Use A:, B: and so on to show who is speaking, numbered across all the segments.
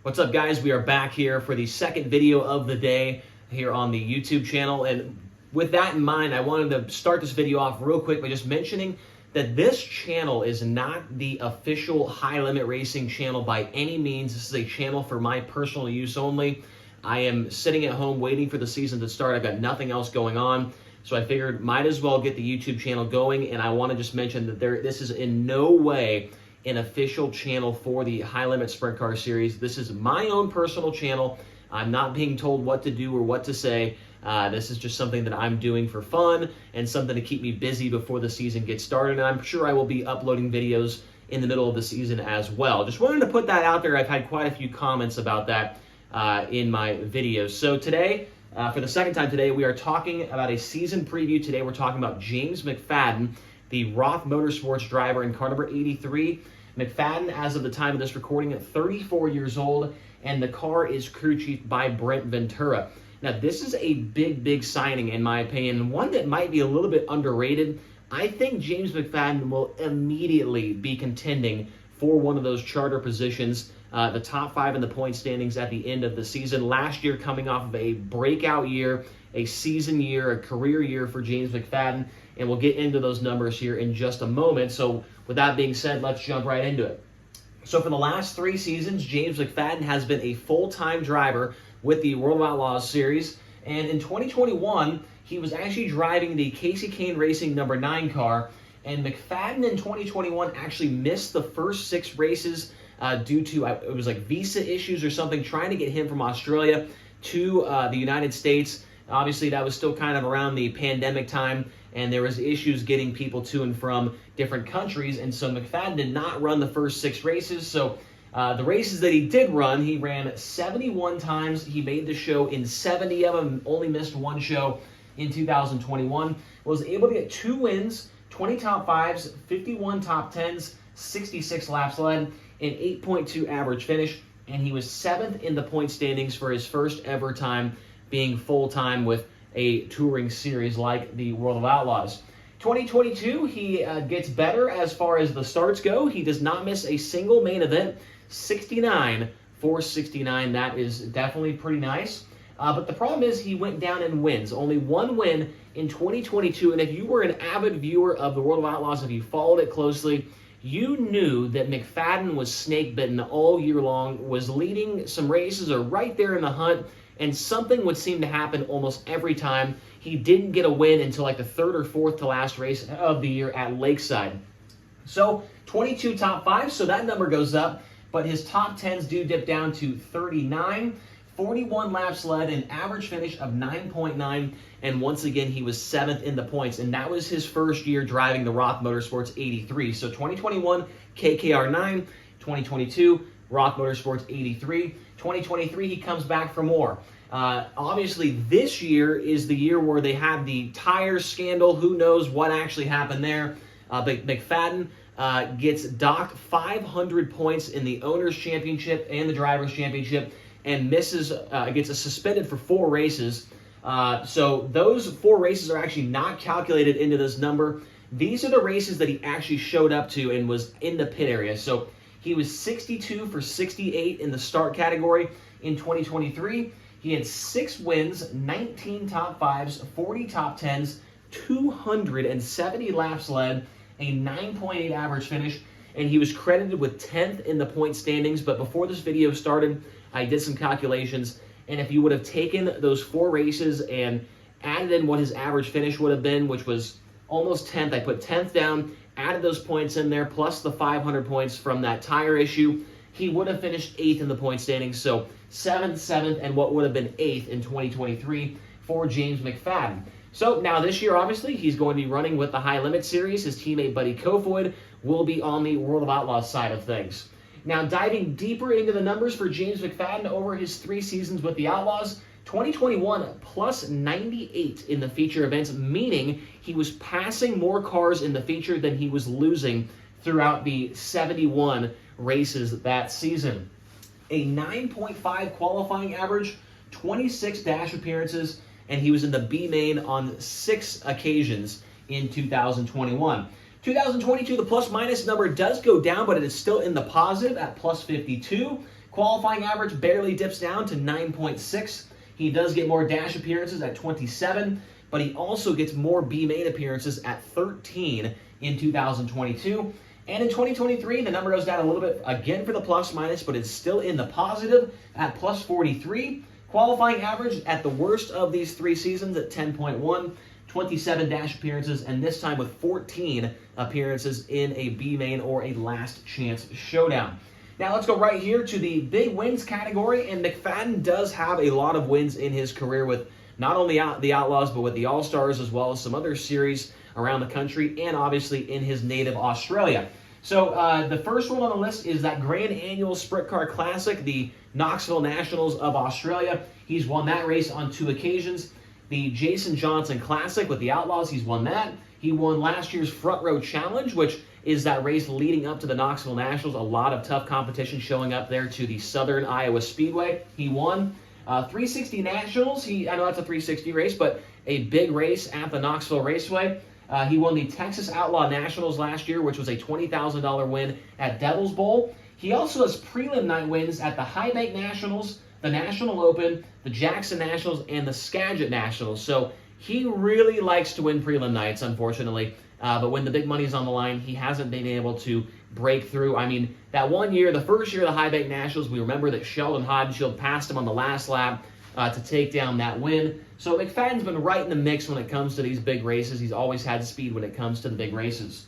A: What's up, guys? We are back here for the second video of the day here on the YouTube channel. And with that in mind, I wanted to start this video off real quick by just mentioning that this channel is not the official High Limit Racing channel by any means. This is a channel for my personal use only. I am sitting at home waiting for the season to start. I've got nothing else going on. So I figured might as well get the YouTube channel going. And I want to just mention that this is in no way an official channel for the High Limit Sprint Car Series. This is my own personal channel. I'm not being told what to do or what to say. This is just something that I'm doing for fun and something to keep me busy before the season gets started. And I'm sure I will be uploading videos in the middle of the season as well. Just wanted to put that out there. I've had quite a few comments about that in my videos. So today, for the second time today, we are talking about a season preview. Today we're talking about James McFadden, the Roth Motorsports driver in car number 83. McFadden, as of the time of this recording, at 34 years old, and the car is crew chief by Brent Ventura. Now, this is a big signing, in my opinion, one that might be a little bit underrated. I think James McFadden will immediately be contending for one of those charter positions, the top 5 in the point standings at the end of the season. Last year, coming off of a breakout year, a season year, a career year for James McFadden, and we'll get into those numbers here in just a moment. So with that being said, let's jump right into it. So for the last 3 seasons, James McFadden has been a full-time driver with the World of Outlaws series, and in 2021, he was actually driving the Casey Kane Racing number 9 car, and McFadden in 2021 actually missed the first 6 races due to, it was like visa issues or something, trying to get him from Australia to the United States. Obviously, that was still kind of around the pandemic time, and there was issues getting people to and from different countries, and so McFadden did not run the first 6 races. So the races that he did run, he ran 71 times. He made the show in 70 of them, only missed 1 show in 2021. Was able to get 2 wins, 20 top 5s, 51 top 10s, 66 laps led, an 8.2 average finish, and he was 7th in the point standings for his first ever time being full-time with a touring series like the World of Outlaws. 2022, he gets better as far as the starts go. He does not miss a single main event, 69 for 69. That is definitely pretty nice. But the problem is he went down in wins. Only 1 win in 2022. And if you were an avid viewer of the World of Outlaws, if you followed it closely, you knew that McFadden was snake-bitten all year long, was leading some races or right there in the hunt, and something would seem to happen almost every time. He didn't get a win until like the 3rd or 4th to last race of the year at Lakeside. So 22 top 5s, so that number goes up, but his top 10s do dip down to 39, 41 laps led, an average finish of 9.9, and once again, he was 7th in the points, and that was his first year driving the Roth Motorsports 83. So 2021, KKR 9, 2022, Roth Motorsports 83. 2023, he comes back for more. Obviously, this year is the year where they had the tire scandal. Who knows what actually happened there? But McFadden gets docked 500 points in the Owners' Championship and the Drivers' Championship, and gets suspended for 4 races. So those 4 races are actually not calculated into this number. These are the races that he actually showed up to and was in the pit area. So he was 62 for 68 in the start category in 2023. He had 6 wins, 19 top 5s, 40 top 10s, 270 laps led, a 9.8 average finish, and he was credited with 10th in the point standings. But before this video started, I did some calculations, and if you would have taken those 4 races and added in what his average finish would have been, which was almost 10th, I put 10th down, added those points in there, plus the 500 points from that tire issue, he would have finished 8th in the point standings. So 7th, and what would have been 8th in 2023 for James McFadden. So now this year, obviously, he's going to be running with the High Limit Series. His teammate Buddy Kofoid will be on the World of Outlaws side of things. Now, diving deeper into the numbers for James McFadden over his 3 seasons with the Outlaws, 2021 plus 98 in the feature events, meaning he was passing more cars in the feature than he was losing throughout the 71 races that season. A 9.5 qualifying average, 26 dash appearances, and he was in the B main on 6 occasions in 2021. 2022, the plus-minus number does go down, but it is still in the positive at plus 52. Qualifying average barely dips down to 9.6. He does get more dash appearances at 27, but he also gets more B-main appearances at 13 in 2022. And in 2023, the number goes down a little bit again for the plus minus, but it's still in the positive at plus 43. Qualifying average at the worst of these 3 seasons at 10.1, 27 dash appearances, and this time with 14 appearances in a B-main or a last chance showdown. Now let's go right here to the big wins category, and McFadden does have a lot of wins in his career with not only the Outlaws, but with the All-Stars as well as some other series around the country, and obviously in his native Australia. So the first one on the list is that Grand Annual Sprint Car Classic, the Knoxville Nationals of Australia. He's won that race on 2 occasions. The Jason Johnson Classic with the Outlaws, he's won that. He won last year's Front Row Challenge, which is that race leading up to the Knoxville Nationals. A lot of tough competition showing up there to the Southern Iowa Speedway. He won 360 Nationals. I know that's a 360 race, but a big race at the Knoxville Raceway. He won the Texas Outlaw Nationals last year, which was a $20,000 win at Devil's Bowl. He also has prelim night wins at the High Bank Nationals, the National Open, the Jackson Nationals, and the Skagit Nationals. So he really likes to win prelim nights, unfortunately. But when the big money's on the line, he hasn't been able to break through. I mean, that one year, the first year of the High Bank Nationals, we remember that Sheldon Haudenschild passed him on the last lap to take down that win. So McFadden's been right in the mix when it comes to these big races. He's always had speed when it comes to the big races.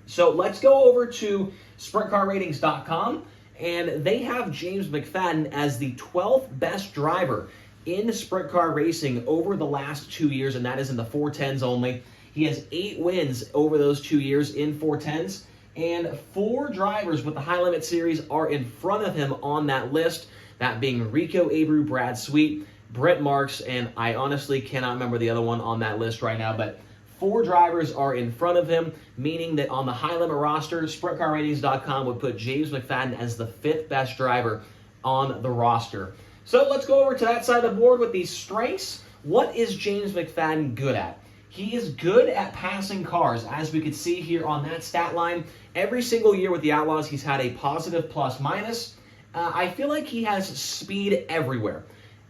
A: So let's go over to SprintCarRatings.com, and they have James McFadden as the 12th best driver in sprint car racing over the last 2 years, and that is in the 410s only. He has 8 wins over those 2 years in 410s, and 4 drivers with the High Limit Series are in front of him on that list, that being Rico Abreu, Brad Sweet, Brett Marks, and I honestly cannot remember the other one on that list right now, but 4 drivers are in front of him, meaning that on the High Limit roster, SprintCarRatings.com would put James McFadden as the 5th best driver on the roster. So let's go over to that side of the board with these strengths. What is James McFadden good at? He is good at passing cars, as we could see here on that stat line. Every single year with the Outlaws, he's had a positive plus-minus. I feel like he has speed everywhere,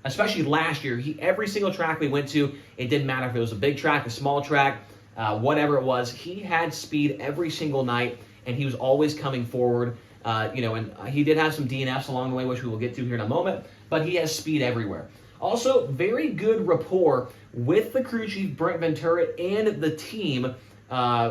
A: especially last year. Every single track we went to, it didn't matter if it was a big track, a small track, whatever it was, he had speed every single night, and he was always coming forward. And he did have some DNFs along the way, which we will get to here in a moment, but he has speed everywhere. Also, very good rapport with the crew chief, Brent Ventura, and the team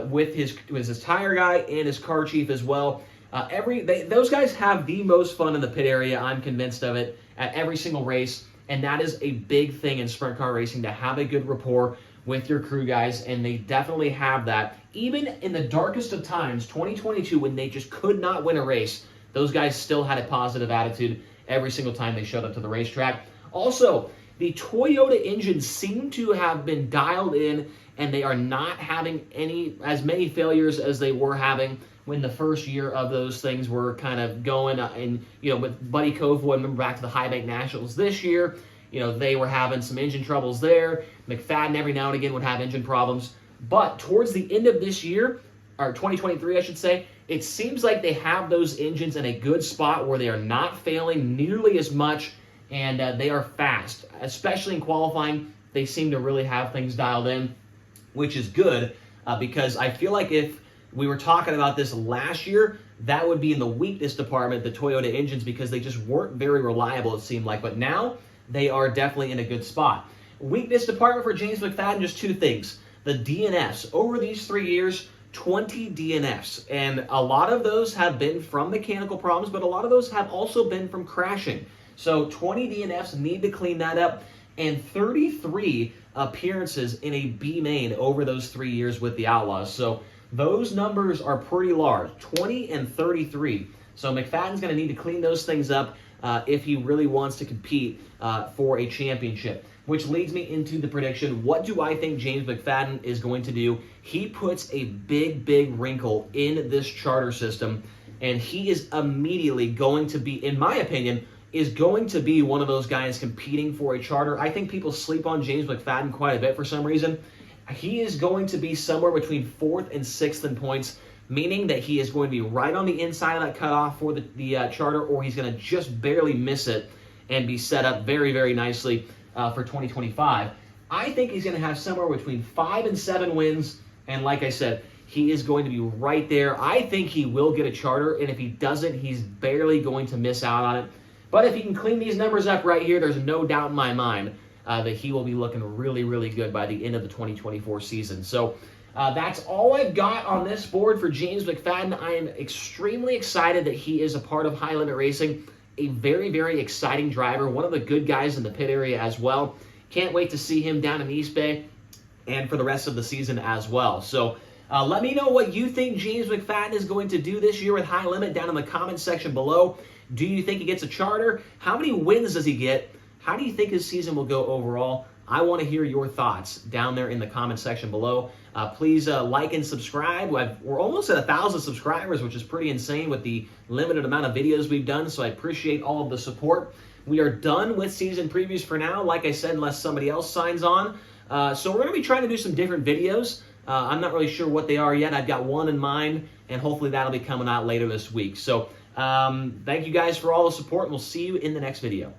A: with his tire guy and his car chief as well. Those guys have the most fun in the pit area, I'm convinced of it, at every single race, and that is a big thing in sprint car racing, to have a good rapport with your crew guys, and they definitely have that. Even in the darkest of times, 2022, when they just could not win a race, those guys still had a positive attitude every single time they showed up to the racetrack. Also, the Toyota engines seem to have been dialed in, and they are not having as many failures as they were having when the first year of those things were kind of going. And with Buddy Kofoid, remember back to the High Bank Nationals this year, they were having some engine troubles there. McFadden every now and again would have engine problems. But towards the end of this year, or 2023, I should say, it seems like they have those engines in a good spot where they are not failing nearly as much, and they are fast. Especially in qualifying, they seem to really have things dialed in, which is good, because I feel like if we were talking about this last year, that would be in the weakness department, the Toyota engines, because they just weren't very reliable, it seemed like. But now, they are definitely in a good spot. Weakness department for James McFadden, just 2 things. The DNFs. Over these 3 years, 20 DNFs. And a lot of those have been from mechanical problems, but a lot of those have also been from crashing. So 20 DNFs, need to clean that up. And 33 appearances in a B main over those 3 years with the Outlaws. So those numbers are pretty large, 20 and 33. So McFadden's going to need to clean those things up if he really wants to compete for a championship. Which leads me into the prediction. What do I think James McFadden is going to do? He puts a big wrinkle in this charter system, and he is immediately going to be, in my opinion, is going to be one of those guys competing for a charter. I think people sleep on James McFadden quite a bit for some reason. He is going to be somewhere between 4th and 6th in points meaning that he is going to be right on the inside of that cutoff for the charter, or he's going to just barely miss it and be set up very, very nicely for 2025. I think he's going to have somewhere between 5 and 7 wins, and like I said, he is going to be right there. I think he will get a charter, and if he doesn't, he's barely going to miss out on it. But if he can clean these numbers up right here, there's no doubt in my mind that he will be looking really, really good by the end of the 2024 season. So that's all I've got on this board for James McFadden. I am extremely excited that he is a part of High Limit Racing, a very, very exciting driver, one of the good guys in the pit area as well. Can't wait to see him down in East Bay and for the rest of the season as well. So let me know what you think James McFadden is going to do this year with High Limit down in the comments section below. Do you think he gets a charter? How many wins does he get? How do you think his season will go overall? I want to hear your thoughts down there in the comment section below. Please like and subscribe. We're almost at 1,000 subscribers, which is pretty insane with the limited amount of videos we've done, so I appreciate all of the support. We are done with season previews for now, like I said, unless somebody else signs on. So we're going to be trying to do some different videos. I'm not really sure what they are yet. I've got one in mind, and hopefully that'll be coming out later this week. So thank you guys for all the support, and we'll see you in the next video.